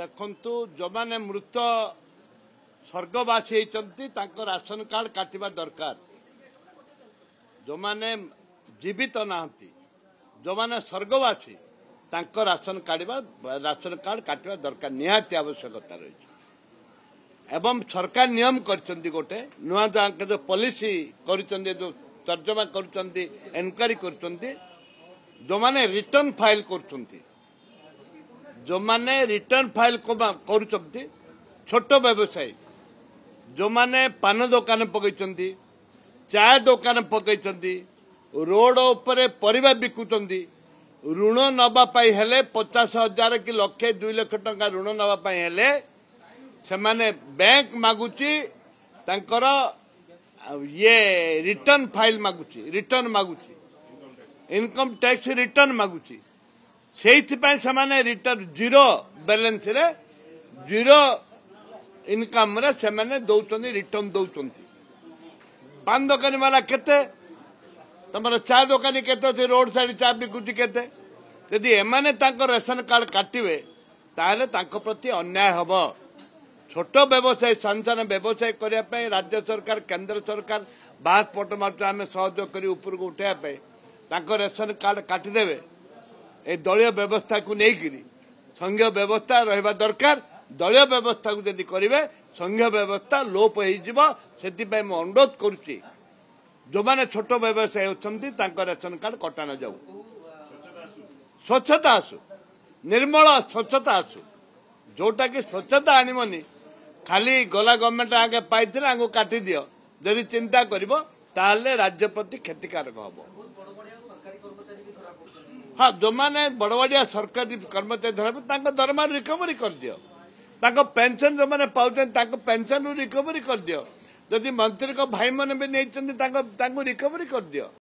देखंतु जो माने मृत स्वर्गवासी होती राशन कार्ड काटिबा दरकार। जो माने जीवित नाहंती जो माने स्वर्गवासी राशन कार्ड काटिबा दरकार निहाती आवश्यकता रही। एवं सरकार नियम करचंदी गोटे नुआ जो पॉलिसी करचंदी जो तर्जमा करचंदी एनक्वायरी करचंदी जो माने रिटर्न फाइल करचंदी जो माने रिटर्न फाइल करुचंती छोट व्यवसायी जो माने पान दुकान पकईचंदी चाय दुकान पकईचंदी रोड उपरे परिबा बिकुचंदी ऋण नबा पाई हेले 50,000 कि लक्षे 2 लाख टंका ऋण नबा पाई हेले से माने बैंक मागुची तांकर ये रिटर्न फाइल मागुची रिटर्न मागुची इनकम टैक्स रिटर्न मागुची से रिटर्न जीरो बैलेंस रे जीरो इनकम रे से दौरान रिटर्न दौरान पान दुकानी वाला केते तुम चा दुकानी केते रोड साइड चा बिकुची केते यदि एमाने रेशन कार्ड काटिबे ताहले तांको प्रति अन्याय हब। छोट व्यवसाय सानसान व्यवसाय करने राज्य सरकार केंद्र सरकार बास पट मार्च आम सहयोग कर ऊपर को उठाई रेशन कार्ड काटिदेवे ए दलीय व्यवस्था को लेकर संघीय व्यवस्था रहा दरकार। दलीय व्यवस्था को यदि करेंगे संघीय व्यवस्था लोप हो अनुरोध करुच्ची जो माने छोट व्यवसाय होती रेशन कार्ड कटा न जाऊ स्वच्छता आसु निर्मल स्वच्छता आसु जोटा कि स्वच्छता आनिमनी खाली गला गवर्नमेंट आगे पाई आगे काटी दियो यदि चिंता करिवो ताहले राज्य प्रति क्षतिकारक हम। हाँ जो माने बड़ बड़िया सरकारी कर्मचारी धरा दरमा रिकवरी कर दियो पेंशन जो माने पाउछन पेंशन रिकवरी कर दियो। जदि मंत्री को भाई मैंने भी नहीं रिकवरी कर दियो।